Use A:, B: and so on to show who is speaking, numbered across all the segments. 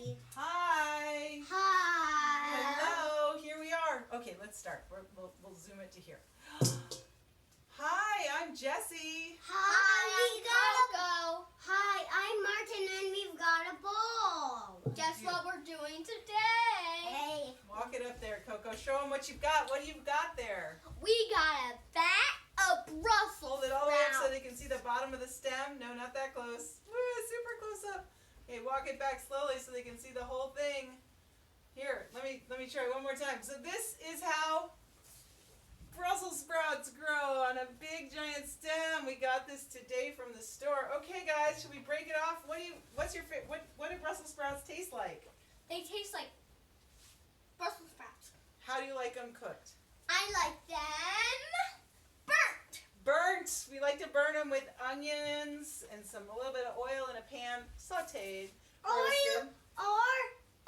A: Hi.
B: Hi.
A: Hi.
B: Hello. Here we are. Okay, let's start. We'll zoom it to here. Hi, I'm Jessie.
A: Hi, Hi, I'm Martin and we've got a bowl.
C: Guess what we're doing today?
A: Hey.
B: Walk it up there, Coco. Show them what you've got. What do you got there?
C: We got a vat of Brussels
B: Hold it all the way up so
C: sprouts.
B: they can see the bottom of the stem. No, not that close. Woo, super close up. Okay, walk it back slowly so they can see the whole thing. Here, let me try one more time. So this is how Brussels sprouts grow on a big giant stem. We got this today from the store. Okay, guys, should we break it off? What do Brussels sprouts taste like?
C: They taste like Brussels sprouts.
B: How do you like them cooked?
C: I like them burnt.
B: Burnt. We like to burn them with onions and a little bit of oil in a pan, sautéed. roasted.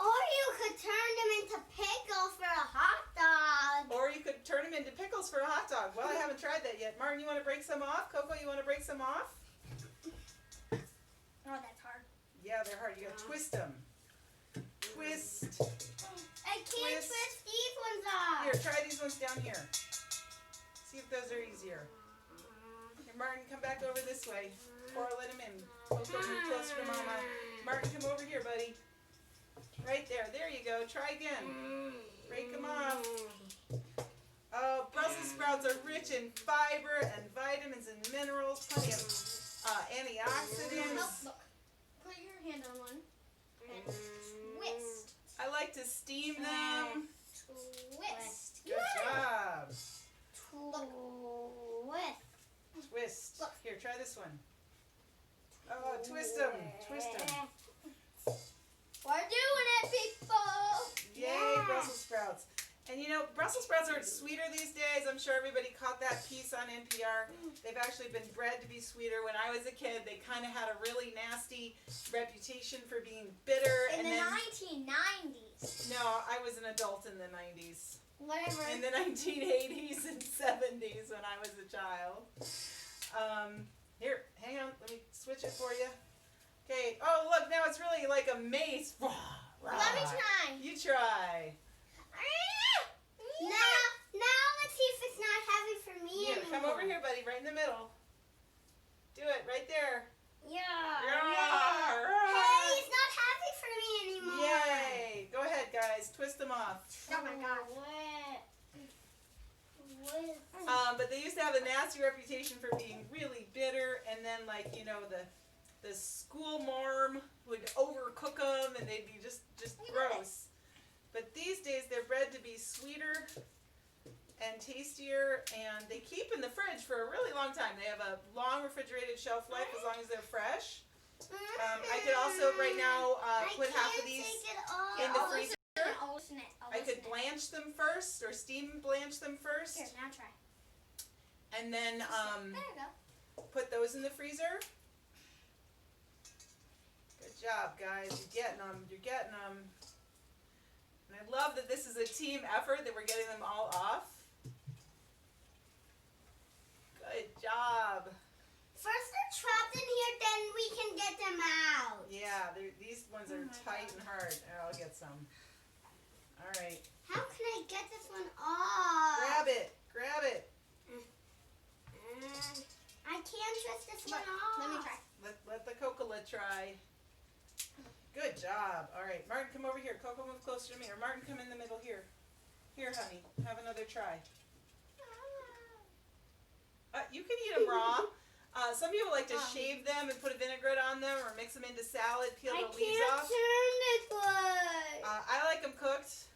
A: Or you could turn them into pickles for a hot dog.
B: Or you could turn them into pickles for a hot dog. Well, I haven't tried that yet. Martin, you want to break some off? Coco, you want to break some off?
C: Oh, that's hard.
B: Yeah, they're hard. You gotta twist them. Twist.
A: I can't twist these ones off.
B: Here, try these ones down here. See if those are easier. Here, Martin, come back over this way. Or let him in. Coco, move closer to Mama. Martin, come over here, buddy. Right there. There you go. Try again. Break them off. Oh, Brussels sprouts are rich in fiber and vitamins and minerals. Plenty of antioxidants.
C: Look. Put your hand on one and twist.
B: I like to steam them.
C: Twist.
B: Good job.
A: Twist.
B: Twist. Here, try this one. Oh, twist them. Twist them.
C: We're doing it, people.
B: Yay,
A: Yeah.
B: Brussels sprouts. And you know, Brussels sprouts are sweeter these days. I'm sure everybody caught that piece on NPR. They've actually been bred to be sweeter. When I was a kid, they kind of had a really nasty reputation for being bitter.
C: In the
B: then,
C: 1990s.
B: no, I was an adult in the 90s.
C: Whatever.
B: In the 1980s and 70s when I was a child. Here, hang on. Let me switch it for you. Okay. Oh, look, now it's really like a mace.
C: Let me try.
B: You try.
A: Now let's see if it's not heavy for me
B: Here,
A: anymore.
B: come over here, buddy, right in the middle. Do it, right there.
A: Yeah.
B: Yeah.
A: Hey, it's not heavy for me anymore.
B: Yay. Go ahead, guys. Twist them off.
C: Oh my gosh.
B: But they used to have a nasty reputation for being really bitter, and then, like, you know, the school marm would overcook them, and they'd be just gross. But these days, they're bred to be sweeter and tastier, and they keep in the fridge for a really long time. They have a long refrigerated shelf life as long as they're fresh. I could also right now put half of these in the freezer.
C: I'll listen it.
B: I could blanch them first, or steam blanch them first,
C: Here, now try.
B: and then
C: There you go.
B: put those in the freezer. Good job, guys. You're getting them. You're getting them. And I love that this is a team effort, that we're getting them all off. Good job.
A: First they're trapped in here, then we can get them out.
B: Yeah, these ones are tight and hard. Here, I'll get some. All right.
A: How can I get this one off?
B: Grab it. Grab it.
A: I can't twist this one off.
C: Let me try.
B: Let the Coca try. Good job. All right, Martin, come over here. Coco, move closer to me. Or Martin, come in the middle here. Here, honey. Have another try. You can eat them raw. Some people like to shave them and put a vinaigrette on them, or mix them into salad, peel
A: I
B: the leaves
A: can't
B: off.
A: turn this one.
B: I like them cooked.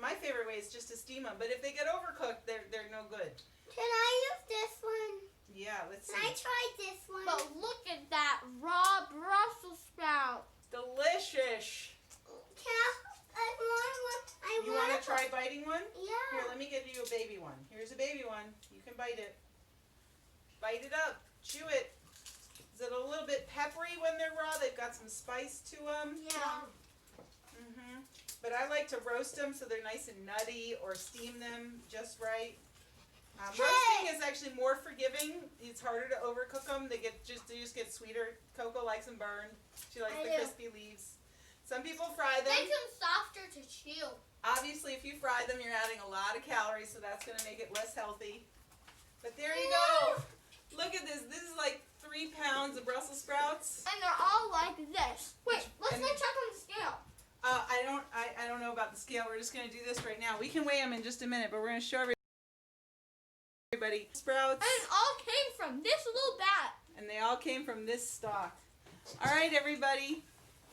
B: My favorite way is just to steam them. But if they get overcooked, they're no good.
A: Can I use this one?
B: Yeah, let's
A: Can I
B: see.
A: try this one?
C: But look at that raw Brussels sprout.
B: Delicious.
A: I want one.
B: You want to try biting one?
A: Yeah.
B: Here, let me give you a baby one. Here's a baby one. You can bite it. Bite it up. Chew it. Is it a little bit peppery when they're raw? They've got some spice to them.
C: Yeah.
B: But I like to roast them so they're nice and nutty, or steam them just right. Roasting is actually more forgiving. It's harder to overcook them. They just get sweeter. Coco likes them burned. She likes the crispy leaves. Some people fry them.
C: Make them softer to chew.
B: Obviously, if you fry them, you're adding a lot of calories, so that's going to make it less healthy. But there you go. Look at this. This is like 3 pounds of Brussels sprouts.
C: And they're all like this. Wait, let's
B: And-
C: go check on the scale.
B: I don't know about the scale. We're just going to do this right now. We can weigh them in just a minute, but we're going to show everybody sprouts.
C: And it all came from this little bat.
B: And they all came from this stalk. All right, everybody.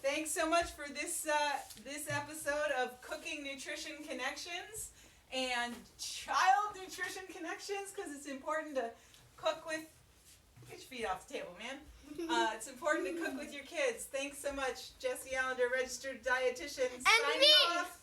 B: Thanks so much for this this episode of Cooking Nutrition Connections and Child Nutrition Connections, because it's important to cook with. Get your feet off the table, man. It's important to cook with your kids. Thanks so much, Jessie Allender, registered dietitian.
C: And
B: signing
C: me.
B: off.